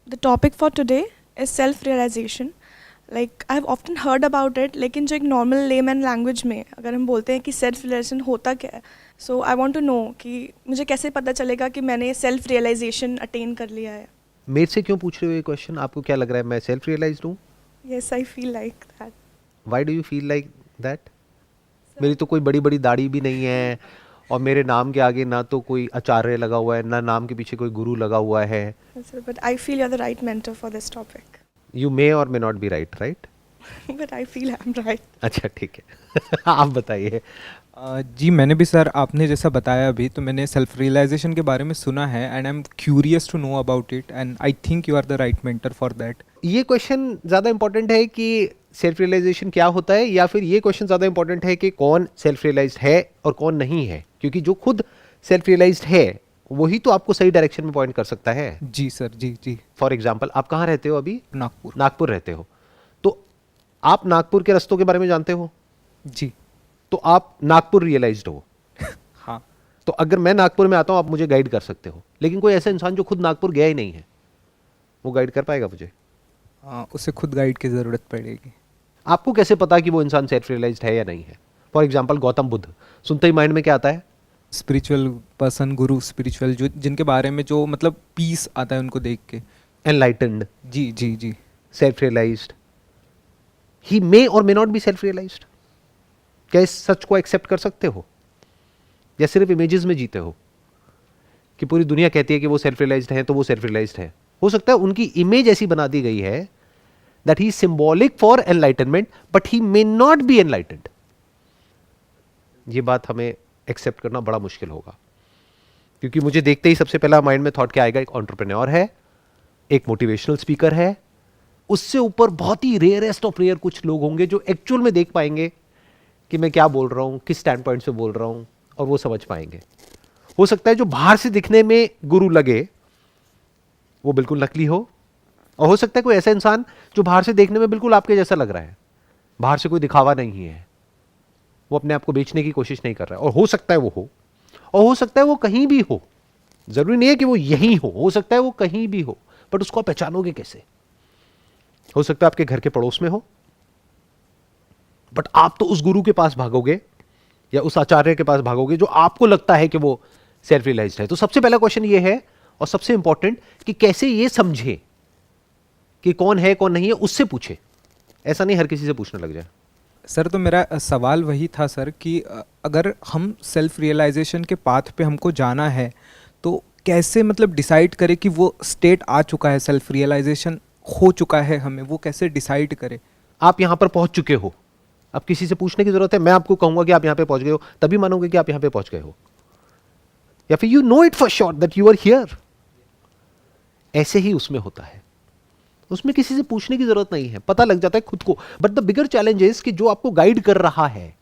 The topic for today is self-realization. Like I've often heard about it, लेकिन जो एक normal layman language में अगर हम बोलते हैं कि self-realization होता क्या है, so I want to know कि मुझे कैसे पता चलेगा कि मैंने self-realization attain कर लिया है. मेरे से क्यों पूछ रहे हो ये क्वेश्चन? आपको क्या लग रहा है मैं सेल्फ रियलाइज्ड हूँ? Yes, I feel like that. Why do you feel like that? मेरी तो कोई बड़ी बड़ी दाढ़ी भी नहीं है और मेरे नाम के आगे ना तो कोई आचार्य लगा हुआ है, ना नाम के पीछे कोई गुरु लगा हुआ है. Yes, sir, but I feel you're the right mentor for this topic. You may or may not be right, right? But I feel I'm right. अच्छा ठीक है. आप बताइए. जी मैंने भी सर आपने जैसा बताया अभी तो मैंने सेल्फ रियलाइजेशन के बारे में सुना है and I am curious to know about it and I think you are the right mentor for that. ये क्वेश्चन ज़्यादा इंपॉर्टेंट है कि सेल्फ रियलाइजेशन क्या होता है, या फिर ये क्वेश्चन ज़्यादा इंपॉर्टेंट है कि कौन सेल्फ रियलाइज्ड है और कौन नहीं है? क्योंकि जो खुद सेल्फ रियलाइज्ड है वही तो आपको सही डायरेक्शन में पॉइंट कर सकता है. जी सर, जी जी. फॉर एग्जाम्पल आप कहाँ रहते हो अभी? नागपुर. नागपुर रहते हो, तो आप नागपुर के रास्तों के बारे में जानते हो, जी. तो आप नागपुर रियलाइज्ड हो. हाँ. तो अगर मैं नागपुर में आता हूँ आप मुझे गाइड कर सकते हो, लेकिन कोई ऐसा इंसान जो खुद नागपुर गया ही नहीं है वो गाइड कर पाएगा मुझे? उसे खुद गाइड की ज़रूरत पड़ेगी. आपको कैसे पता कि वो इंसान सेल्फ रियलाइज्ड है या नहीं है? फॉर एग्जाम्पल गौतम बुद्ध, सुनते ही माइंड में क्या आता है? स्पिरिचुअल पर्सन, गुरु, स्पिरिचुअल, जो जिनके बारे में जो मतलब पीस आता है उनको देख के. एनलाइटेंड, जी जी जी. Self realized. He may or may not be self realized. क्या इस सच को एक्सेप्ट कर सकते हो, या सिर्फ इमेजेस में जीते हो कि पूरी दुनिया कहती है कि वो सेल्फ रियलाइज्ड है तो वो सेल्फ रियलाइज्ड है? हो सकता है उनकी इमेज ऐसी बना दी गई है that he symbolic for enlightenment but he may not B enlightened. ये बात हमें एक्सेप्ट करना बड़ा मुश्किल होगा, क्योंकि मुझे देखते ही सबसे पहला माइंड में थॉट क्या आएगा? एक एंटरप्रेन्योर है, एक मोटिवेशनल स्पीकर है, उससे ऊपर बहुत ही रेयरेस्ट ऑफ रेयर कुछ लोग होंगे जो एक्चुअल में देख पाएंगे कि मैं क्या बोल रहा हूं, किस स्टैंड पॉइंट से बोल रहा हूं, और वो समझ पाएंगे. हो सकता है जो बाहर से दिखने में गुरु लगे वो बिल्कुल नकली हो, और हो सकता है कोई ऐसा इंसान जो बाहर से देखने में बिल्कुल आपके जैसा लग रहा है, बाहर से कोई दिखावा नहीं है, वो अपने आप को बेचने की कोशिश नहीं कर रहा है, और हो सकता है वो हो, और हो सकता है वो कहीं भी हो. जरूरी नहीं है कि वो यही हो सकता है वो कहीं भी हो, बट उसको आप पहचानोगे कैसे? हो सकता है आपके घर के पड़ोस में हो, बट आप तो उस गुरु के पास भागोगे या उस आचार्य के पास भागोगे जो आपको लगता है कि वो सेल्फ रियलाइज्ड है. तो सबसे पहला क्वेश्चन ये है, और सबसे इंपॉर्टेंट, कि कैसे ये समझे कि कौन है कौन नहीं है, उससे पूछे. ऐसा नहीं हर किसी से पूछने लग जाए. सर तो मेरा सवाल वही था सर कि अगर हम सेल्फ रियलाइजेशन के पाथ पे हमको जाना है तो कैसे मतलब डिसाइड करें कि वो स्टेट आ चुका है, सेल्फ रियलाइजेशन हो चुका है हमें, वो कैसे डिसाइड करें? आप यहां पर पहुंच चुके हो, अब किसी से पूछने की जरूरत है? मैं आपको कहूंगा कि आप यहां पे पहुंच गए हो तभी मानोगे कि आप यहां पे पहुंच गए हो, या फिर you know it for sure that you are here. ऐसे ही उसमें होता है, उसमें किसी से पूछने की जरूरत नहीं है, पता लग जाता है खुद को. But the bigger challenge is कि जो आपको गाइड कर रहा है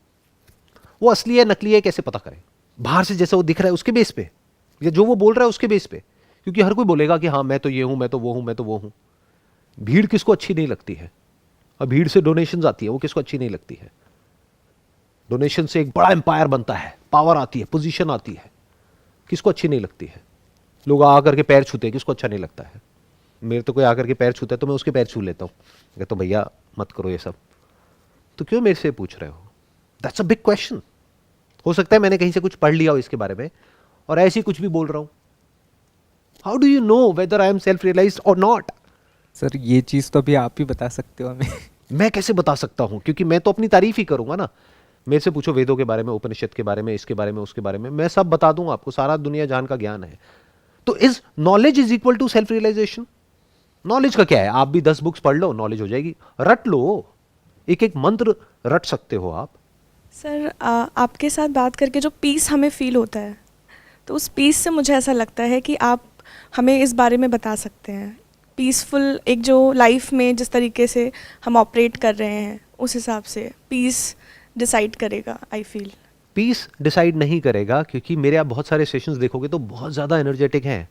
वो असली है नकली है कैसे पता करें? बाहर से जैसा वो दिख रहा है उसके बेस पे, या जो वो बोल रहा है उसके बेस पे? क्योंकि हर कोई बोलेगा कि हाँ मैं तो ये हूं, मैं तो वो हूं, मैं तो वो हूं. भीड़ किसको अच्छी नहीं लगती है, और भीड़ से डोनेशंस आती है, वो किसको अच्छी नहीं लगती है? डोनेशन से एक बड़ा एम्पायर बनता है, पावर आती है, पोजीशन आती है, किसको अच्छी नहीं लगती है? लोग आकर के पैर छूते हैं, किसको अच्छा नहीं लगता है? मेरे तो कोई आकर के पैर छूता है तो मैं उसके पैर छू लेता हूँ, तो भैया मत करो ये सब. तो क्यों मेरे से पूछ रहे हो? That's a big question. हो सकता है मैंने कहीं से कुछ पढ़ लिया हो इसके बारे में और ऐसे ही कुछ भी बोल रहा हूं. How do you know whether I am self realized or not? Sir ये चीज़ तो अभी आप ही बता सकते हो हमें. मैं कैसे बता सकता हूं? क्योंकि मैं तो अपनी तारीफ ही करूंगा ना. मेरे से पूछो वेदों के बारे में, उपनिषद के बारे में, इसके बारे में, उसके बारे में, मैं सब बता दूंगा आपको, सारा दुनिया जान का ज्ञान है. तो is knowledge is equal to self realization? Knowledge का क्या है? आप भी 10 बुक्स पढ़ लो, नॉलेज हो जाएगी. रट लो, एक एक मंत्र रट सकते हो आप. सर आपके साथ बात करके जो पीस हमें फील होता है, तो उस पीस से मुझे ऐसा लगता है कि आप हमें इस बारे में बता सकते हैं. पीसफुल एक जो लाइफ में जिस तरीके से हम ऑपरेट कर रहे हैं उस हिसाब से पीस डिसाइड करेगा. आई फील पीस डिसाइड नहीं करेगा, क्योंकि मेरे आप बहुत सारे सेशंस देखोगे तो बहुत ज़्यादा एनर्जेटिक हैं.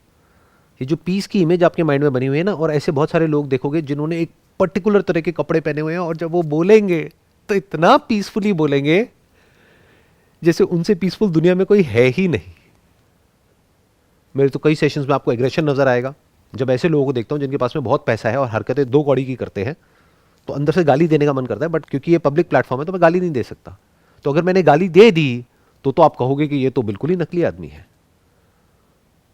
ये जो पीस की इमेज आपके माइंड में बनी हुई है ना, और ऐसे बहुत सारे लोग देखोगे जिन्होंने एक पर्टिकुलर तरह के कपड़े पहने हुए हैं, और जब वो बोलेंगे तो इतना पीसफुली बोलेंगे जैसे उनसे पीसफुल दुनिया में कोई है ही नहीं. मेरे तो कई सेशंस में आपको एग्रेशन नजर आएगा, जब ऐसे लोगों को देखता हूँ जिनके पास में बहुत पैसा है और हरकतें दो कौड़ी की करते हैं, तो अंदर से गाली देने का मन करता है, बट क्योंकि ये पब्लिक प्लेटफॉर्म है तो मैं गाली नहीं दे सकता। तो अगर मैंने गाली दे दी तो आप कहोगे कि ये तो बिल्कुल ही नकली आदमी है।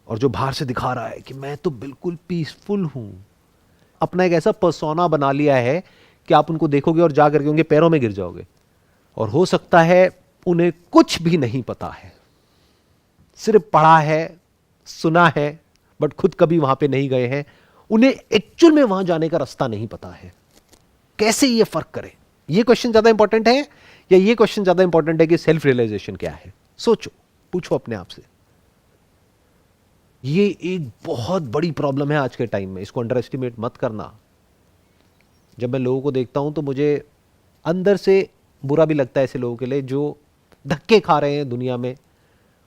और जो बाहर से दिखा रहा है कि मैं तो बिल्कुल पीसफुल हूं, अपना एक ऐसा पर्सोना बना लिया है कि आप उनको देखोगे और जा करके उनके पैरों में गिर जाओगे। और हो सकता है उन्हें कुछ भी नहीं पता है, सिर्फ पढ़ा है, सुना है, बट खुद कभी वहां पे नहीं गए हैं, उन्हें एक्चुअल में वहां जाने का रास्ता नहीं पता है। कैसे ये फर्क करें? ये क्वेश्चन ज्यादा इंपॉर्टेंट है या ये क्वेश्चन ज्यादा इंपॉर्टेंट है कि सेल्फ रियलाइजेशन क्या है? सोचो, पूछो अपने आप से। ये एक बहुत बड़ी प्रॉब्लम है आज के टाइम में, इसको अंडर एस्टिमेट मत करना। जब मैं लोगों को देखता हूं तो मुझे अंदर से बुरा भी लगता है ऐसे लोगों के लिए जो धक्के खा रहे हैं दुनिया में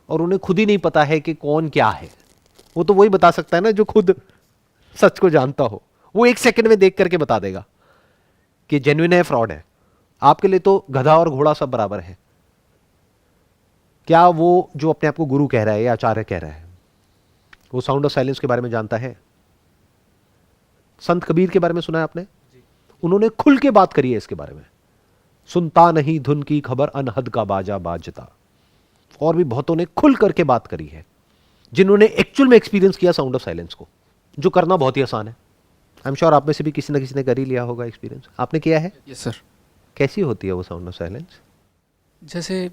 और उन्हें खुद ही नहीं पता है कि कौन क्या है। वो तो वही बता सकता है ना जो खुद सच को जानता हो। वो एक सेकंड में देख करके बता देगा कि जेन्युइन है, फ्रॉड है। आपके लिए तो गधा और घोड़ा सब बराबर है। क्या वो जो अपने आप को गुरु कह रहा है या आचार्य कह रहा है, वो साउंड ऑफ साइलेंस के बारे में जानता है? संत कबीर के बारे में सुना है आपने? उन्होंने खुल के बात करी है इसके बारे में। सुनता नहीं धुन की खबर, अनहद का बाजा बाजता। और भी बहुतों ने खुल करके बात करी है जिन्होंने एक्चुअल में एक्सपीरियंस किया साउंड ऑफ साइलेंस को, जो करना बहुत ही आसान है। आई एम श्योर आप में से भी किसी ना किसी ने कर ही लिया होगा एक्सपीरियंस। आपने किया है? Yes sir. कैसी होती है वो साउंड ऑफ साइलेंस? जैसे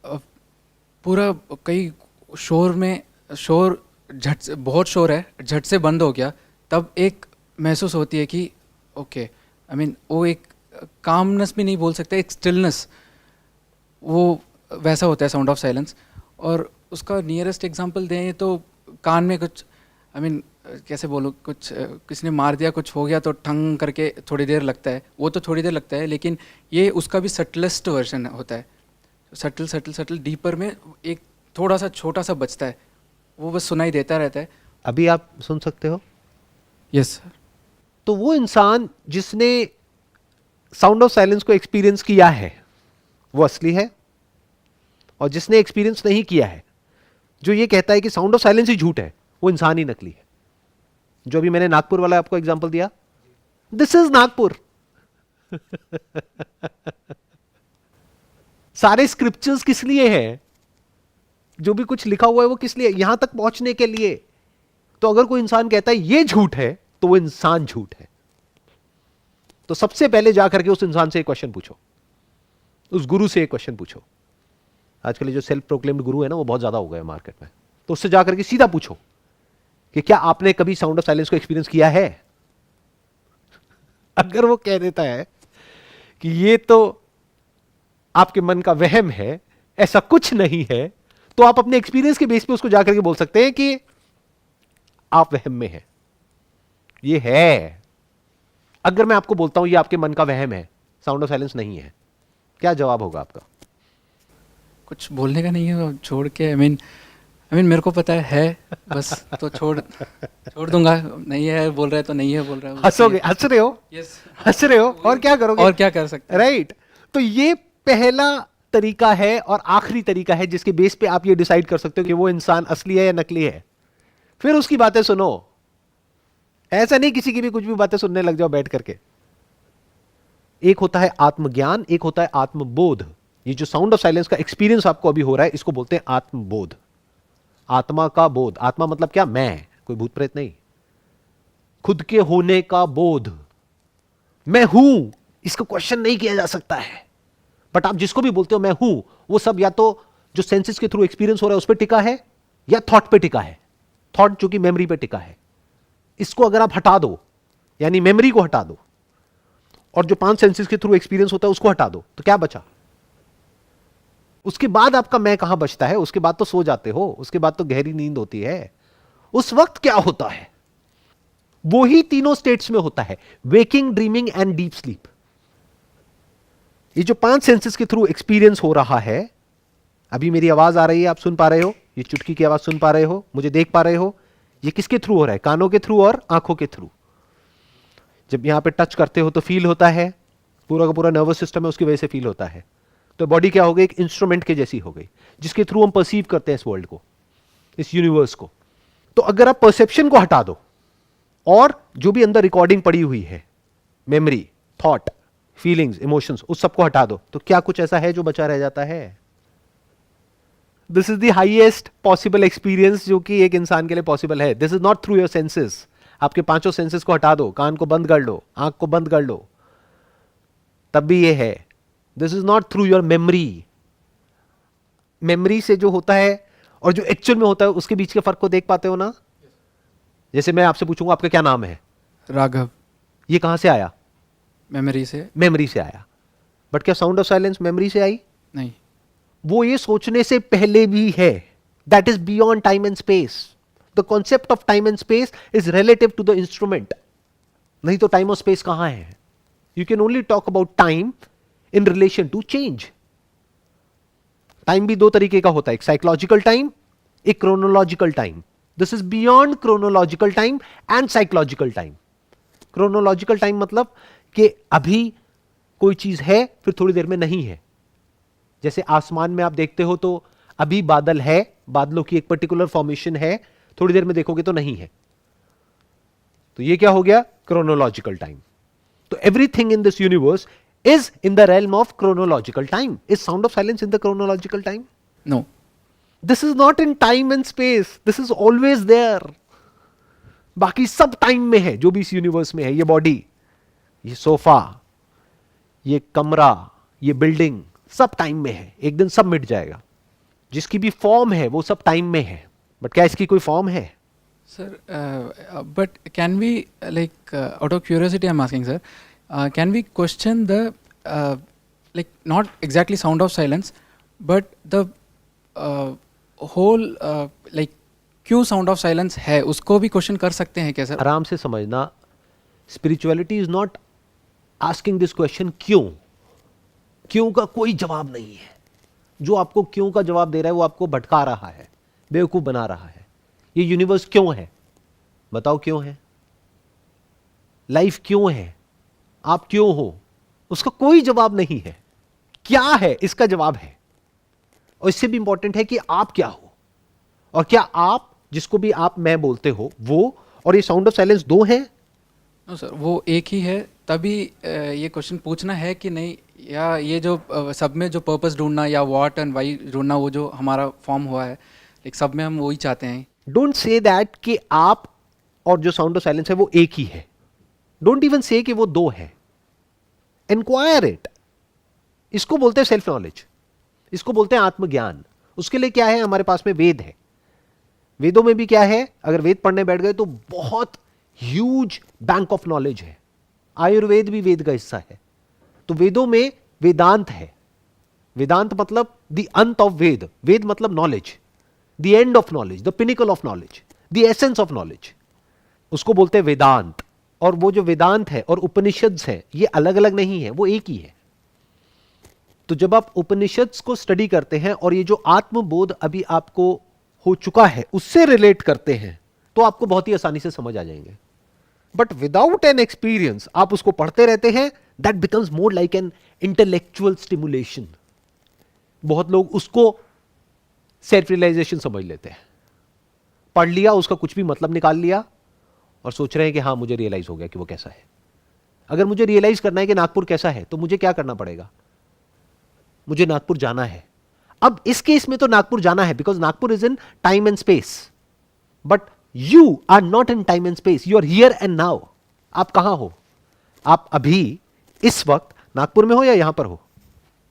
पूरा कई शोर में शोर झट से, बहुत शोर है, झट से बंद हो गया, तब एक महसूस होती है कि ओके, आई मीन वो एक कामनेस भी नहीं बोल सकते, एक स्टिलनेस, वो वैसा होता है साउंड ऑफ साइलेंस। और उसका नियरेस्ट एग्जांपल दें तो कान में कुछ, आई मीन कैसे बोलूँ, कुछ किसी ने मार दिया, कुछ हो गया तो ठंग करके थोड़ी देर लगता है, वो तो थोड़ी देर लगता है, लेकिन ये उसका भी सटलेस्ट वर्जन होता है। सटल सटल सटल डीपर में एक थोड़ा सा छोटा सा बचता है, वो बस सुनाई देता रहता है। अभी आप सुन सकते हो? Yes sir. तो वो इंसान जिसने साउंड ऑफ साइलेंस को एक्सपीरियंस किया है वो असली है, और जिसने एक्सपीरियंस नहीं किया है, जो ये कहता है कि साउंड ऑफ साइलेंस ही झूठ है, वो इंसान ही नकली है। जो अभी मैंने नागपुर वाला आपको एग्जांपल दिया, दिस इज नागपुर। सारे स्क्रिप्चर्स किस लिए हैं? जो भी कुछ लिखा हुआ है वो किस लिए? यहां तक पहुंचने के लिए। तो अगर कोई इंसान कहता है ये झूठ है, तो वो इंसान झूठ है। तो सबसे पहले जाकर के उस इंसान से एक क्वेश्चन पूछो, उस गुरु से एक क्वेश्चन पूछो। आजकल जो सेल्फ प्रोक्लेम्ड गुरु है ना, वो बहुत ज्यादा हो गए मार्केट में। तो उससे जाकर के सीधा पूछो कि क्या आपने कभी साउंड ऑफ साइलेंस को एक्सपीरियंस किया है? अगर वो कह देता है कि ये तो आपके मन का वहम है, ऐसा कुछ नहीं है, तो आप अपने एक्सपीरियंस के बेस पे उसको जाकर के बोल सकते हैं कि आप वहम में हैं। ये है। अगर मैं आपको बोलता हूं ये आपके मन का वहम है, साउंड ऑफ साइलेंस नहीं है, क्या जवाब होगा आपका? कुछ बोलने का नहीं है, छोड़ के, आई मीन मेरे को पता है बस, तो छोड़ दूंगा। नहीं है बोल रहा है तो नहीं है बोल रहा है। हंसोगे? हंस रहे हो? यस। हंस रहे हो और क्या करोगे? और क्या कर सकते हैं? राइट। तो ये पहला तरीका है और आखिरी तरीका है जिसके बेस पे आप ये डिसाइड कर सकते हो कि वो इंसान असली है या नकली है। फिर उसकी बातें सुनो। ऐसा नहीं किसी की भी कुछ भी बातें सुनने लग जाओ बैठ करके। एक होता है आत्मज्ञान, एक होता है आत्मबोध। ये जो साउंड ऑफ साइलेंस का एक्सपीरियंस आपको अभी हो रहा है, इसको बोलते हैं आत्मबोध। आत्मा का बोध। आत्मा मतलब क्या? मैं, कोई भूत प्रेत नहीं। खुद के होने का बोध, मैं हूं, इसको क्वेश्चन नहीं किया जा सकता है। बट आप जिसको भी बोलते हो मैं हूं, वो सब या तो जो सेंसेस के थ्रू एक्सपीरियंस हो रहा है उस पर टिका है, या थॉट पे टिका है। थॉट जो कि मेमोरी पे टिका है। इसको अगर आप हटा दो, यानी मेमोरी को हटा दो, और जो 5 सेंसेस के थ्रू एक्सपीरियंस होता है उसको हटा दो, तो क्या बचा? उसके बाद आपका मैं कहां बचता है? उसके बाद तो सो जाते हो, उसके बाद तो गहरी नींद होती है। उस वक्त क्या होता है? वो ही तीनों स्टेट्स में होता है, waking, dreaming and deep sleep. ये जो 5 सेंसेस के थ्रू एक्सपीरियंस हो रहा है, अभी मेरी आवाज आ रही है, आप सुन पा रहे हो, ये चुटकी की आवाज सुन पा रहे हो, मुझे देख पा रहे हो, ये किसके थ्रू हो रहा है? कानों के थ्रू और आंखों के थ्रू। जब यहां पे टच करते हो तो फील होता है, पूरा का पूरा नर्वस सिस्टम है उसकी वजह से फील होता है। तो बॉडी क्या हो गई? एक इंस्ट्रूमेंट के जैसी हो गई, जिसके थ्रू हम परसीव करते हैं इस वर्ल्ड को, इस यूनिवर्स को। तो अगर आप परसेप्शन को हटा दो, और जो भी अंदर रिकॉर्डिंग पड़ी हुई है, मेमोरी, थॉट, फीलिंग्स, इमोशंस, उस सबको हटा दो, तो क्या कुछ ऐसा है जो बचा रह जाता है? This is the highest possible experience जो कि एक इंसान के लिए पॉसिबल है. This is not through your senses. आपके पांचों सेंसेस को हटा दो, कान को बंद कर लो, आंख को बंद कर लो, तब भी ये है. This is not through your memory. Memory से जो होता है और जो एक्चुअल में होता है उसके बीच के फर्क को देख पाते हो ना? जैसे मैं आपसे पूछूंगा आपका क्या नाम है, राघव. ये कहां से आया? मेमोरी से. मेमोरी से आया. बट क्या साउंड ऑफ साइलेंस मेमोरी से आई? नहीं. वो ये सोचने से पहले भी है. That is beyond time and space. The concept of time and space is relative to the instrument. नहीं तो टाइम और स्पेस कहां है? You can only talk about time in relation to change. Time भी दो तरीके का होता है, एक साइकोलॉजिकल टाइम, एक chronological time. This is beyond chronological time and psychological time. Chronological time मतलब कि अभी कोई चीज है फिर थोड़ी देर में नहीं है. जैसे आसमान में आप देखते हो तो अभी बादल है, बादलों की एक पर्टिकुलर फॉर्मेशन है, थोड़ी देर में देखोगे तो नहीं है. तो ये क्या हो गया? Chronological time. तो everything in this universe is in the realm of chronological time. Is sound of silence in the chronological time? No. This is not in time and space. This is always there. बाकी सब time में है जो भी इस universe में है. ये बॉडी, ये सोफा, ये कमरा, ये बिल्डिंग, सब टाइम में है. एक दिन सब मिट जाएगा. जिसकी भी फॉर्म है वो सब टाइम में है. बट क्या इसकी कोई फॉर्म है? Sir, but can we, like, out of curiosity I'm asking, sir, can we question the, like, not exactly sound of silence, but the whole, like, क्यों साउंड ऑफ साइलेंस है उसको भी क्वेश्चन कर सकते हैं क्या सर? आराम से समझना. Spirituality is not asking this question क्यों. क्यों का कोई जवाब नहीं है. जो आपको क्यों का जवाब दे रहा है वो आपको भटका रहा है, बेवकूफ बना रहा है. ये यूनिवर्स क्यों है? बताओ क्यों है? लाइफ क्यों है? आप क्यों हो? उसका कोई जवाब नहीं है. क्या है इसका जवाब है. और इससे भी इंपॉर्टेंट है कि आप क्या हो. और क्या आप, जिसको भी आप मैं बोलते हो, वो और ये साउंड ऑफ साइलेंस दो हैं? नो सर, वो एक ही है. तभी ये क्वेश्चन पूछना है कि नहीं, या ये जो सब में जो पर्पस ढूंढना या व्हाट एंड व्हाई ढूंढना, वो जो हमारा फॉर्म हुआ है, लाइक सब में हम वही चाहते हैं. डोंट से दैट कि आप और जो साउंड ऑफ साइलेंस है वो एक ही है. डोंट इवन से कि वो दो है. Inquire it. इसको बोलते हैं सेल्फ नॉलेज. इसको बोलते हैं आत्मज्ञान. उसके लिए क्या है? हमारे पास में वेद है. वेदों में भी क्या है? अगर वेद पढ़ने बैठ गए तो बहुत ह्यूज बैंक ऑफ नॉलेज है. आयुर्वेद भी वेद का हिस्सा है. तो वेदों में वेदांत है. वेदांत मतलब द अंत ऑफ वेद. वेद मतलब knowledge, the end of knowledge, the pinnacle of knowledge, the essence of knowledge. उसको बोलते हैं वेदांत. और वो जो वेदांत है और उपनिषद्स है, ये अलग अलग नहीं है, वो एक ही है. तो जब आप उपनिषद्स को स्टडी करते हैं और ये जो आत्मबोध अभी आपको हो चुका है उससे रिलेट करते हैं, तो आपको बहुत ही आसानी से समझ आ जाएंगे. बट विदाउट एन एक्सपीरियंस आप उसको पढ़ते रहते हैं, that becomes more like an intellectual stimulation. बहुत लोग उसको सेल्फ रियलाइजेशन समझ लेते हैं. पढ़ लिया, उसका कुछ भी मतलब निकाल लिया और सोच रहे हैं कि हाँ मुझे रियलाइज हो गया कि वो कैसा है. अगर मुझे रियलाइज करना है कि नागपुर कैसा है तो मुझे क्या करना पड़ेगा? मुझे नागपुर जाना है. अब इस केस में तो नागपुर जाना है because Nagpur is in time and space. But you are not in time and space. You are here and now. आप कहां हो? आप अभी इस वक्त नागपुर में हो या यहां पर हो?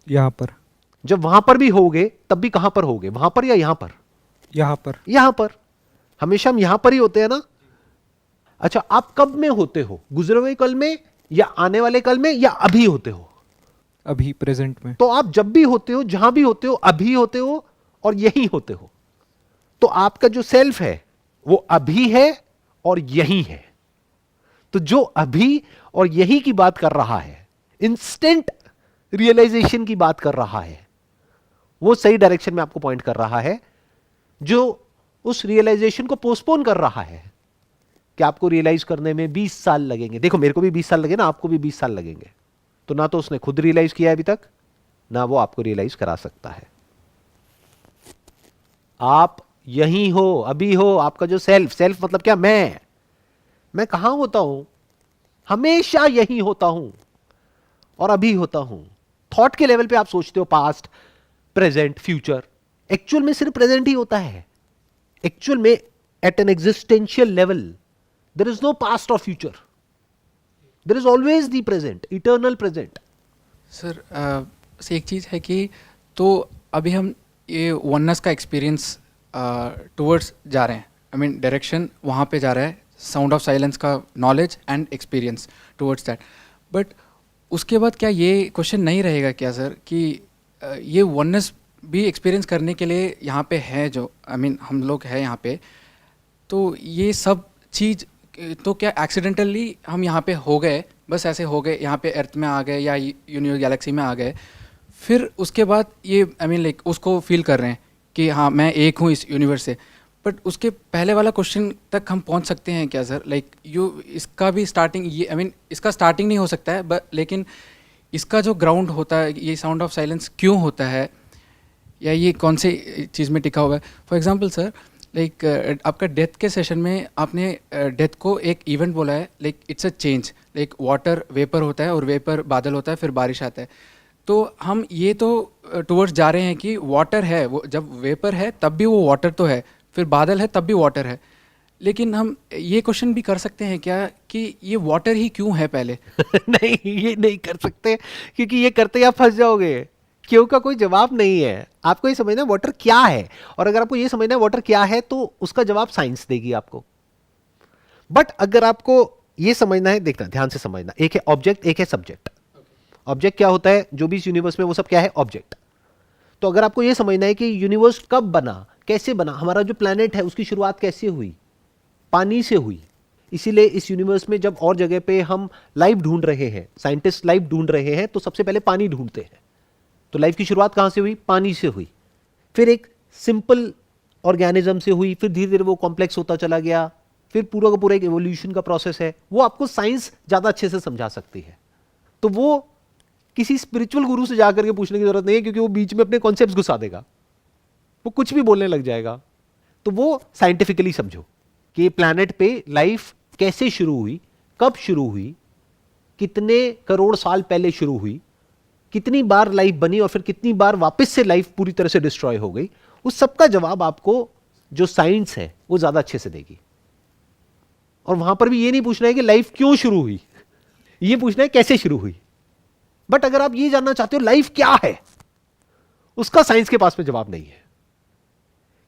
यहाँ पर. जब वहां पर भी होगे तब भी कहां पर होगे? वहां पर या यहां पर? यहाँ पर. यहां पर. हमेशा हम यहां पर ही होते हैं ना. अच्छा, आप कब में होते हो? गुजरे हुए कल में या आने वाले कल में या अभी होते हो? अभी प्रेजेंट में. तो आप जब भी होते हो, जहां भी होते हो, अभी होते हो और यही होते हो. तो आपका जो सेल्फ है वो अभी है और यही है. तो जो अभी और यही की बात कर रहा है, इंस्टेंट रियलाइजेशन की बात कर रहा है, वो सही डायरेक्शन में आपको पॉइंट कर रहा है. जो उस रियलाइजेशन को पोस्टपोन कर रहा है कि आपको रियलाइज करने में 20 साल लगेंगे. देखो, मेरे को भी 20 साल लगे ना, आपको भी 20 साल लगेंगे. तो ना तो उसने खुद रियलाइज किया अभी तक, ना वो आपको रियलाइज करा सकता है. आप यही हो, अभी हो. आपका जो सेल्फ, सेल्फ मतलब क्या? मैं. मैं कहां होता हूं, हमेशा यही होता हूं और अभी होता हूं। थॉट के लेवल पे आप सोचते हो पास्ट, प्रेजेंट, फ्यूचर, एक्चुअल में सिर्फ प्रेजेंट ही होता है। एक्चुअल में at an existential level there is no past or future, there is always the present, eternal present. Sir बस एक चीज़ है कि तो अभी हम ये वननेस का एक्सपीरियंस टुवर्ड्स जा रहे हैं, आई मीन डायरेक्शन वहाँ पे जा रहा है, साउंड ऑफ साइलेंस का knowledge and experience towards that. But उसके बाद क्या ये क्वेश्चन नहीं रहेगा क्या सर कि ये वननेस भी एक्सपीरियंस करने के लिए यहाँ पे है, जो आई मीन हम लोग हैं यहाँ पे, तो ये सब चीज़ तो क्या एक्सीडेंटली हम यहाँ पे हो गए, बस ऐसे हो गए, यहाँ पे अर्थ में आ गए या यूनिवर्स गैलेक्सी में आ गए, फिर उसके बाद ये आई मीन लाइक उसको फील कर रहे हैं कि हाँ मैं एक हूँ इस यूनिवर्स से। बट उसके पहले वाला क्वेश्चन तक हम पहुँच सकते हैं क्या सर? लाइक इसका भी स्टार्टिंग ये आई मीन इसका स्टार्टिंग नहीं हो सकता है, बट लेकिन इसका जो ग्राउंड होता है, ये साउंड ऑफ साइलेंस क्यों होता है, या ये कौन सी चीज़ में टिका हुआ है? फॉर एग्जांपल सर, लाइक आपका डेथ के सेशन में आपने डेथ को एक इवेंट बोला है, like it's a change, like water vapour होता है और वेपर बादल होता है, फिर बारिश आता है। तो हम ये तो टुवर्ड्स जा रहे हैं कि वाटर है, वो जब वेपर है तब भी वो वाटर तो है, फिर बादल है तब भी वाटर है। लेकिन हम ये क्वेश्चन भी कर सकते हैं क्या कि ये वाटर ही क्यों है पहले? नहीं, ये नहीं कर सकते, क्योंकि ये करते ही आप फंस जाओगे। क्यों का कोई जवाब नहीं है। आपको ये समझना है वाटर क्या है, और अगर आपको ये समझना है वाटर क्या है तो उसका जवाब साइंस देगी आपको। बट अगर आपको ये समझना है, देखना ध्यान से समझना, एक है ऑब्जेक्ट, एक है सब्जेक्ट। ऑब्जेक्ट क्या होता है, जो भी इस यूनिवर्स में वो सब क्या है, ऑब्जेक्ट। तो अगर आपको ये समझना है कि यूनिवर्स कब बना, कैसे बना, हमारा जो प्लैनेट है उसकी शुरुआत कैसे हुई, पानी से हुई। इसीलिए इस यूनिवर्स में जब और जगह पे हम लाइफ ढूंढ रहे हैं, साइंटिस्ट लाइफ ढूंढ रहे हैं, तो सबसे पहले पानी ढूंढते हैं। तो लाइफ की शुरुआत कहां से हुई, पानी से हुई, फिर एक सिंपल ऑर्गेनिज्म से हुई, फिर धीरे धीरे वो कॉम्प्लेक्स होता चला गया, फिर पूरा का पूरा एक एवोल्यूशन का प्रोसेस है। वो आपको साइंस ज्यादा अच्छे से समझा सकती है। तो वो किसी स्पिरिचुअल गुरु से जाकर के पूछने की जरूरत नहीं है, क्योंकि वो बीच में अपने कॉन्सेप्ट्स घुसा देगा, वो कुछ भी बोलने लग जाएगा। तो वो साइंटिफिकली समझो कि प्लैनेट पे लाइफ कैसे शुरू हुई, कब शुरू हुई, कितने करोड़ साल पहले शुरू हुई, कितनी बार लाइफ बनी और फिर कितनी बार वापस से लाइफ पूरी तरह से डिस्ट्रॉय हो गई। उस सब का जवाब आपको जो साइंस है वो ज्यादा अच्छे से देगी। और वहां पर भी ये नहीं पूछना है कि लाइफ क्यों शुरू हुई, ये पूछना है कैसे शुरू हुई। बट अगर आप ये जानना चाहते हो लाइफ क्या है, उसका साइंस के पास में जवाब नहीं है।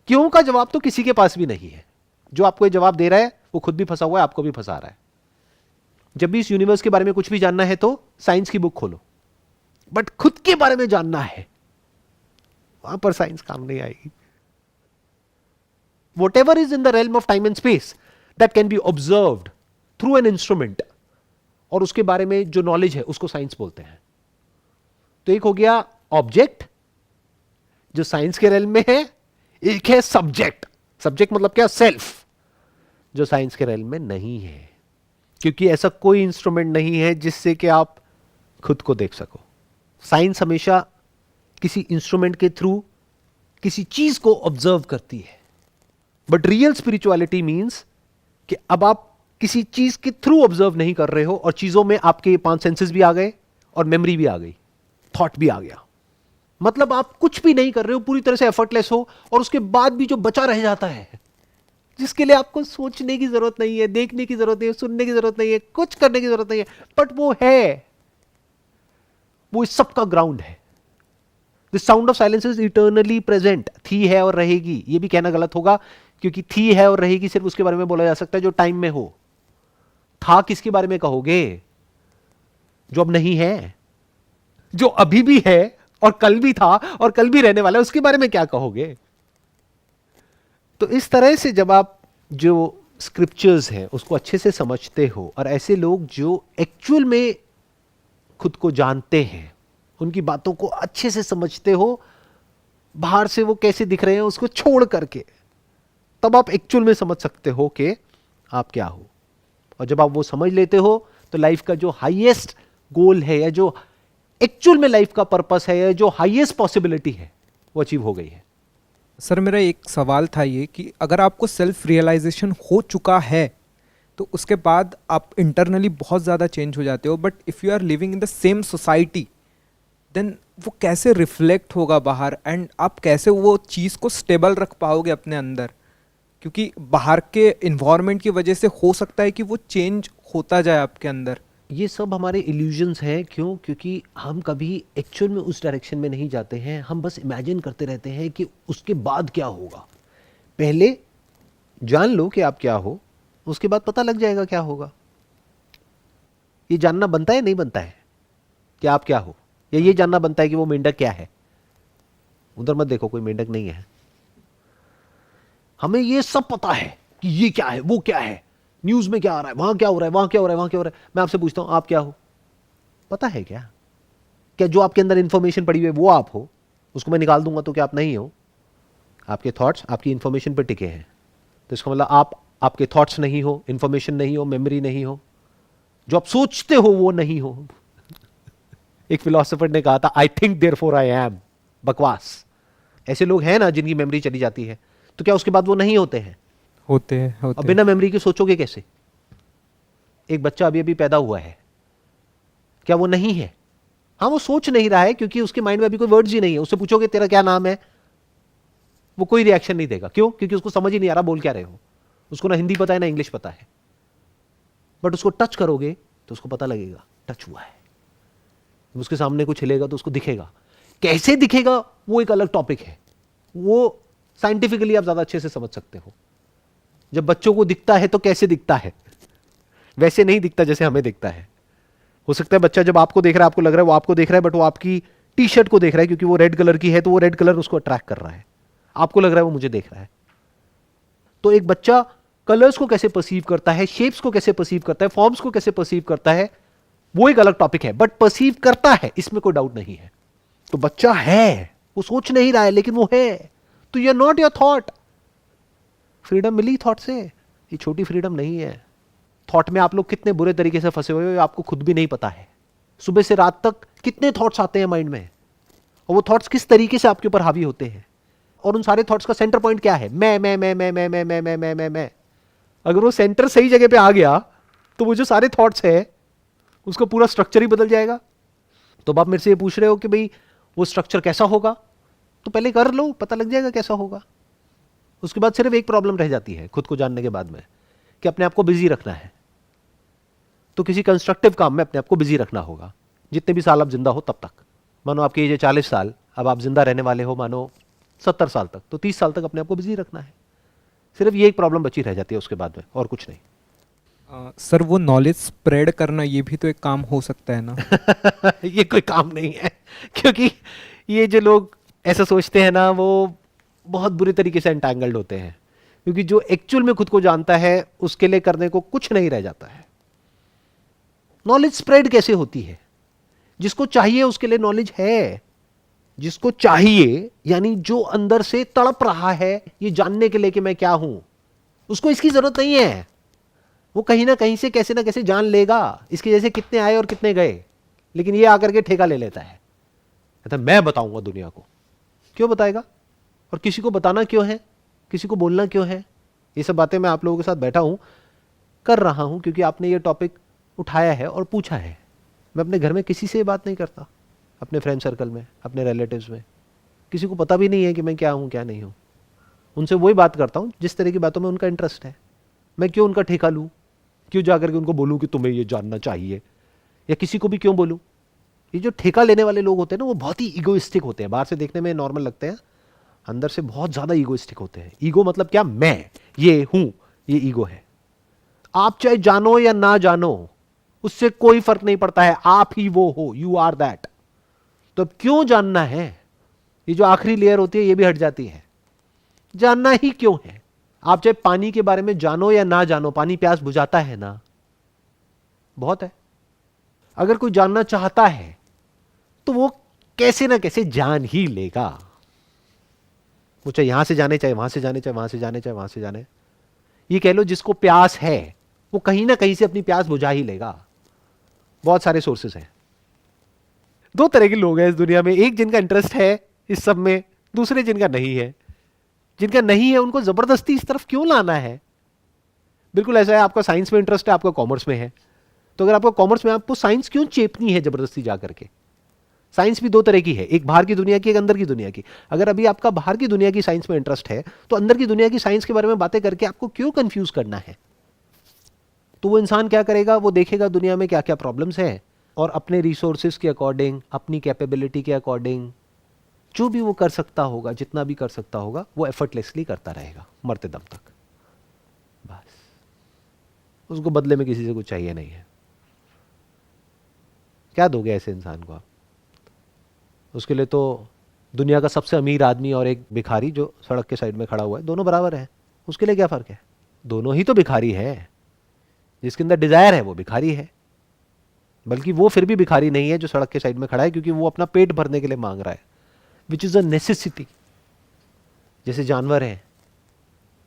क्यों का जवाब तो किसी के पास भी नहीं है। जो आपको ये जवाब दे रहा है वो खुद भी फंसा हुआ है, आपको भी फंसा रहा है। जब भी इस यूनिवर्स के बारे में कुछ भी जानना है तो साइंस की बुक खोलो, बट खुद के बारे में जानना है, वहां पर साइंस काम नहीं आएगी। Whatever is in the realm of time and space that can be observed through an instrument, और उसके बारे में जो नॉलेज है उसको साइंस बोलते हैं। तो एक हो गया ऑब्जेक्ट जो साइंस के रेल में है, एक है सब्जेक्ट। सब्जेक्ट मतलब क्या, सेल्फ, जो साइंस के रेल में नहीं है, क्योंकि ऐसा कोई इंस्ट्रूमेंट नहीं है जिससे कि आप खुद को देख सको। साइंस हमेशा किसी इंस्ट्रूमेंट के थ्रू किसी चीज को ऑब्जर्व करती है। बट रियल स्पिरिचुअलिटी मीन्स कि अब आप किसी चीज के थ्रू ऑब्जर्व नहीं कर रहे हो, और चीजों में आपके 5 सेंसेस भी आ गए और मेमोरी भी आ गई, थॉट भी आ गया। मतलब आप कुछ भी नहीं कर रहे हो, पूरी तरह से एफर्टलेस हो, और उसके बाद भी जो बचा रह जाता है, जिसके लिए आपको सोचने की जरूरत नहीं है, देखने की जरूरत नहीं है, सुनने की जरूरत नहीं है, कुछ करने की जरूरत नहीं है, बट वो है, वो इस सब का ग्राउंड है। The sound of silence is eternally present. थी, है और रहेगी, ये भी कहना गलत होगा, क्योंकि थी, है और रहेगी सिर्फ उसके बारे में बोला जा सकता है जो टाइम में हो। था किसके बारे में कहोगे, जो अब नहीं है, जो अभी भी है और कल भी था और कल भी रहने वाला है, उसके बारे में क्या कहोगे। तो इस तरह से जब आप जो स्क्रिप्चर्स हैं उसको अच्छे से समझते हो, और ऐसे लोग जो एक्चुअल में खुद को जानते हैं, उनकी बातों को अच्छे से समझते हो, बाहर से वो कैसे दिख रहे हैं उसको छोड़ करके, तब आप एक्चुअल में समझ सकते हो कि आप क्या हो। और जब आप वो समझ लेते हो तो लाइफ का जो हाईएस्ट गोल है, या जो एक्चुअल में लाइफ का पर्पस है, या जो हाईएस्ट पॉसिबिलिटी है, वो अचीव हो गई है। सर मेरा एक सवाल था ये कि अगर आपको सेल्फ रियलाइजेशन हो चुका है तो उसके बाद आप इंटरनली बहुत ज़्यादा चेंज हो जाते हो, but if you are living in the same society then वो कैसे रिफ्लेक्ट होगा बाहर, एंड आप कैसे वो चीज़ को स्टेबल रख पाओगे अपने अंदर, क्योंकि बाहर के इन्वायरमेंट की वजह से हो सकता है कि वो चेंज होता जाए आपके अंदर। ये सब हमारे इल्यूजन्स हैं। क्यों? क्योंकि हम कभी एक्चुअल में उस डायरेक्शन में नहीं जाते हैं, हम बस इमेजिन करते रहते हैं कि उसके बाद क्या होगा। पहले जान लो कि आप क्या हो, उसके बाद पता लग जाएगा क्या होगा। ये जानना बनता है नहीं बनता है कि आप क्या हो, या ये जानना बनता है कि वो मेंढक क्या है। उधर मत देखो, कोई मेंढक नहीं है। हमें ये सब पता है कि ये क्या है, वो क्या है, न्यूज में क्या आ रहा है, वहां क्या हो रहा है, वहां क्या हो रहा है, वहां क्या हो रहा है। मैं आपसे पूछता हूं, आप क्या हो? पता है क्या? क्या जो आपके अंदर इंफॉर्मेशन पड़ी हुई है वो आप हो? उसको मैं निकाल दूंगा तो क्या आप नहीं हो? आपके थॉट्स आपकी इंफॉर्मेशन पर टिके हैं, तो इसका मतलब आप आपके थॉट्स नहीं हो, इंफॉर्मेशन नहीं हो, मेमोरी नहीं हो, जो आप सोचते हो वो नहीं हो। एक फिलोसोफर ने कहा था, I think therefore I am. बकवास। ऐसे लोग हैं ना जिनकी मेमोरी चली जाती है, तो क्या उसके बाद वो नहीं होते हैं? होते हैं अब होते बिना मेमोरी के सोचोगे कैसे? एक बच्चा अभी अभी पैदा हुआ है, क्या वो नहीं है? हाँ, वो सोच नहीं रहा है क्योंकि उसके माइंड में अभी कोई वर्ड्स ही नहीं है। उससे पूछोगे तेरा क्या नाम है, वो कोई रिएक्शन नहीं देगा। क्यों? क्योंकि उसको समझ ही नहीं आ रहा बोल क्या रहे हो। उसको ना हिंदी पता है ना इंग्लिश पता है। बट उसको टच करोगे तो उसको पता लगेगा टच हुआ है। उसके सामने कुछ हिलेगा तो उसको दिखेगा। कैसे दिखेगा वो एक अलग टॉपिक है, वो साइंटिफिकली आप ज्यादा अच्छे से समझ सकते हो। जब बच्चों को दिखता है तो कैसे दिखता है? वैसे नहीं दिखता जैसे हमें दिखता है। हो सकता है बच्चा जब आपको देख रहा है, आपको लग रहा है वो आपको देख रहा है, बट वो आपकी टी शर्ट को देख रहा है क्योंकि वो रेड कलर की है, तो वो रेड कलर उसको अट्रैक्ट कर रहा है। आपको लग रहा है वो मुझे देख रहा है। तो एक बच्चा कलर्स को कैसे परसीव करता है, शेप्स को कैसे परसीव करता है, फॉर्म्स को कैसे परसीव करता है, वो एक अलग टॉपिक है। बट परसीव करता है, इसमें कोई डाउट नहीं है। तो बच्चा है, वो सोच नहीं रहा है लेकिन वो है। तो you are not your thought. Freedom मिली थॉट से, ये छोटी फ्रीडम नहीं है। थॉट में आप लोग कितने बुरे तरीके से फंसे हुए हो आपको खुद भी नहीं पता है। सुबह से रात तक कितने थॉट्स आते हैं माइंड में, और वो थॉट्स किस तरीके से आपके ऊपर हावी होते हैं। और उन सारे थॉट्स का सेंटर पॉइंट क्या है? मैं। अगर वो सेंटर सही जगह पे आ गया तो वो जो सारे थॉट्स है उसका पूरा स्ट्रक्चर ही बदल जाएगा। तो आप मेरे से ये पूछ रहे हो कि भाई वो स्ट्रक्चर कैसा होगा, तो पहले कर लो, पता लग जाएगा कैसा होगा। उसके बाद सिर्फ एक प्रॉब्लम रह जाती है खुद को जानने के बाद में, कि अपने आप को बिजी रखना है। तो किसी कंस्ट्रक्टिव काम में अपने आप को बिजी रखना होगा, जितने भी साल आप जिंदा हो तब तक। मानो आपकी एज है 40 साल, अब आप जिंदा रहने वाले हो मानो 70 साल तक, तो 30 साल तक अपने आप को बिजी रखना है। सिर्फ ये एक प्रॉब्लम बची रह जाती है उसके बाद में, और कुछ नहीं। सर वो नॉलेज स्प्रेड करना ये भी तो एक काम हो सकता है ना? ये कोई काम नहीं है, क्योंकि ये जो लोग ऐसा सोचते हैं ना, वो बहुत बुरी तरीके से एंटैंगल्ड होते हैं। क्योंकि जो एक्चुअल में खुद को जानता है उसके लिए करने को कुछ नहीं रह जाता है। नॉलेज स्प्रेड कैसे होती है? जिसको चाहिए उसके लिए नॉलेज है। जिसको चाहिए यानी जो अंदर से तड़प रहा है ये जानने के लिए कि मैं क्या हूं, उसको इसकी जरूरत नहीं है। वो कहीं ना कहीं से कैसे ना कैसे जान लेगा। इसके जैसे कितने आए और कितने गए, लेकिन ये आकर के ठेका ले लेता है, कहता मैं बताऊंगा दुनिया को। क्यों बताएगा? और किसी को बताना क्यों है, किसी को बोलना क्यों है? ये सब बातें मैं आप लोगों के साथ बैठा हूं कर रहा हूं क्योंकि आपने ये टॉपिक उठाया है और पूछा है। मैं अपने घर में किसी से बात नहीं करता, अपने फ्रेंड सर्कल में, अपने रिलेटिव्स में किसी को पता भी नहीं है कि मैं क्या हूं क्या नहीं हूं। उनसे वही बात करता हूं जिस तरह की बातों में उनका इंटरेस्ट है। मैं क्यों उनका ठेका लूं? क्यों जाकर के उनको बोलूं कि तुम्हें ये जानना चाहिए, या किसी को भी क्यों बोलूं? ये जो ठेका लेने वाले लोग होते हैं ना, वो बहुत ही ईगोइस्टिक होते हैं। बाहर से देखने में नॉर्मल लगते हैं, अंदर से बहुत ज्यादा ईगोइस्टिक होते हैं। ईगो मतलब क्या? मैं ये हूं, ये ईगो है। आप चाहे जानो या ना जानो उससे कोई फर्क नहीं पड़ता है, आप ही वो हो, यू आर दैट। तो अब क्यों जानना है? ये जो आखिरी लेयर होती है ये भी हट जाती है। जानना ही क्यों है? आप चाहे पानी के बारे में जानो या ना जानो, पानी प्यास बुझाता है ना, बहुत है। अगर कोई जानना चाहता है तो वो कैसे ना कैसे जान ही लेगा। वो चाहे यहां से जाने, चाहे वहां से जाने, चाहे वहां से जाने, चाहे वहां से जाने। ये कह लो जिसको प्यास है वो कहीं ना कहीं से अपनी प्यास बुझा ही लेगा। बहुत सारे सोर्सेस हैं। दो तरह के लोग हैं इस दुनिया में, एक जिनका इंटरेस्ट है इस सब में, दूसरे जिनका नहीं है। जिनका नहीं है उनको जबरदस्ती इस तरफ क्यों लाना है? बिल्कुल ऐसा है, आपका साइंस में इंटरेस्ट है, आपका कॉमर्स में है, तो अगर आपका कॉमर्स में, आपको साइंस क्यों चेपनी है जबरदस्ती जा करके? साइंस भी दो तरह की है, एक बाहर की दुनिया की, एक अंदर की दुनिया की। अगर अभी आपका बाहर की दुनिया की साइंस में इंटरेस्ट है, तो अंदर की दुनिया की साइंस के बारे में बातें करके आपको क्यों कंफ्यूज करना है? तो वो इंसान क्या करेगा, वो देखेगा दुनिया में क्या क्या प्रॉब्लम्स हैं, और अपने रिसोर्सेज के अकॉर्डिंग, अपनी कैपेबिलिटी के अकॉर्डिंग जो भी वो कर सकता होगा, जितना भी कर सकता होगा, वो एफर्टलेसली करता रहेगा मरते दम तक। बस उसको बदले में किसी से कुछ चाहिए नहीं है। क्या दोगे ऐसे इंसान को आप? उसके लिए तो दुनिया का सबसे अमीर आदमी और एक भिखारी जो सड़क के साइड में खड़ा हुआ है, दोनों बराबर हैं। उसके लिए क्या फ़र्क है? दोनों ही तो भिखारी है। जिसके अंदर डिज़ायर है वो भिखारी है, बल्कि वो फिर भी भिखारी नहीं है जो सड़क के साइड में खड़ा है, क्योंकि वो अपना पेट भरने के लिए मांग रहा है, विच इज़ अ नेसेसिटी। जैसे जानवर है,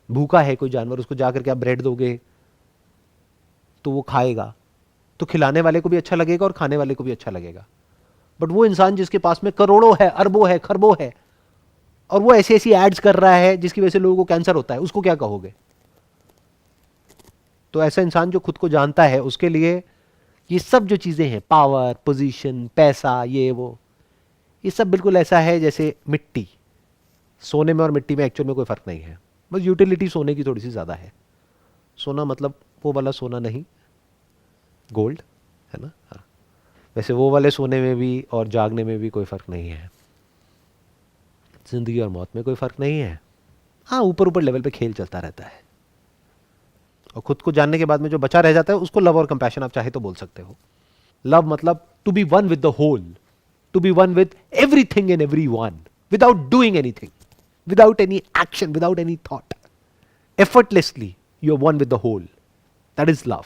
भूखा है कोई जानवर, उसको जाकर के आप ब्रेड दोगे तो वो खाएगा, तो खिलाने वाले को भी अच्छा लगेगा और खाने वाले को भी अच्छा लगेगा। बट वो इंसान जिसके पास में करोड़ों है, अरबों है, खरबों है, और वो ऐसी ऐसी एड्स कर रहा है जिसकी वजह से लोगों को कैंसर होता है, उसको क्या कहोगे? तो ऐसा इंसान जो खुद को जानता है, उसके लिए ये सब जो चीजें हैं, पावर, पोजीशन, पैसा, ये वो, ये सब बिल्कुल ऐसा है जैसे मिट्टी। सोने में और मिट्टी में एक्चुअल में कोई फर्क नहीं है, बस यूटिलिटी सोने की थोड़ी सी ज्यादा है। सोना मतलब वो वाला सोना नहीं, गोल्ड, है ना? हाँ। वैसे वो वाले सोने में भी और जागने में भी कोई फ़र्क नहीं है। ज़िंदगी और मौत में कोई फ़र्क नहीं है। हाँ, ऊपर ऊपर लेवल पे खेल चलता रहता है, और खुद को जानने के बाद में जो बचा रह जाता है उसको लव और कंपैशन आप चाहे तो बोल सकते हो। लव मतलब to be one with the whole, to be one with everything and everyone, without doing anything, without any action, without any thought, effortlessly you are one with the whole, that is love.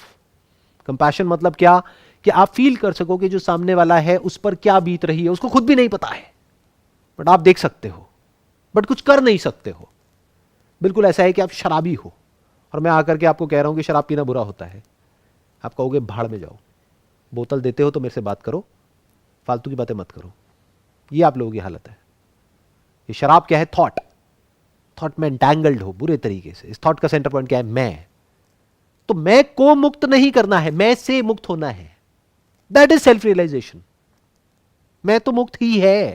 Compassion मतलब क्या, कि आप feel कर सको कि जो सामने वाला है उस पर क्या बीत रही है, उसको खुद भी नहीं पता है, बट आप देख सकते हो, बट कुछ कर नहीं सकते हो। बिल्कुल ऐसा है कि आप शराबी हो और मैं आकर के आपको कह रहा हूं कि शराब पीना बुरा होता है, आप कहोगे भाड़ में जाओ, बोतल देते हो तो मेरे से बात करो, फालतू की बातें मत करो। ये आप लोगों की हालत है। ये शराब क्या है? थॉट। थॉट में एंटैंगल्ड हो बुरे तरीके से। इस थॉट का सेंटर पॉइंट क्या है? मैं। तो मैं को मुक्त नहीं करना है, मैं से मुक्त होना है। That is self realization. मैं तो मुक्त ही है।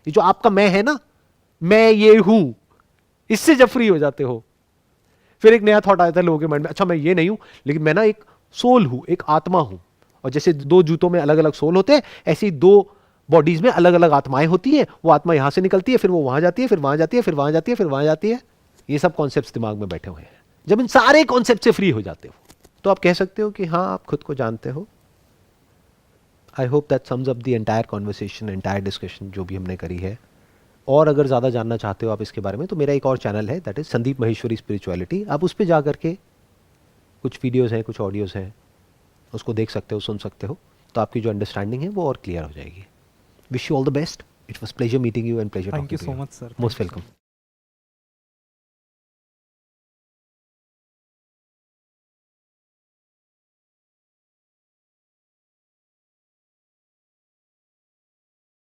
ये जो आपका मैं है ना, मैं ये हूं, इससे जब फ्री हो जाते हो, फिर एक नया थॉट आता है लोगों के माइंड में, अच्छा मैं ये नहीं हूं, लेकिन मैं ना एक सोल हूं, एक आत्मा हूं। और जैसे दो जूतों में अलग अलग सोल होते हैं, ऐसे ही दो बॉडीज में अलग अलग आत्माएं होती हैं। वो आत्मा यहां से निकलती है, फिर वो वहां जाती है, फिर वहां जाती है, फिर वहां जाती है, फिर वहां जाती है। ये सब कॉन्सेप्ट्स दिमाग में बैठे हुए हैं। जब इन सारे कॉन्सेप्ट से फ्री हो जाते हो तो आप कह सकते हो कि हाँ, आप खुद को जानते हो। I hope that sums up the entire conversation, entire discussion जो भी हमने करी है। और अगर ज़्यादा जानना चाहते हो आप इसके बारे में, तो मेरा एक और चैनल है, that is Sandeep Maheshwari spirituality. आप उस पर जा करके कुछ वीडियोज़ हैं, कुछ ऑडियोज़ हैं, उसको देख सकते हो, सुन सकते हो, तो आपकी जो अंडरस्टैंडिंग है वो और क्लियर हो जाएगी। Wish you all the best. It was pleasure meeting you and pleasure thank talking you to so much sir. Most welcome.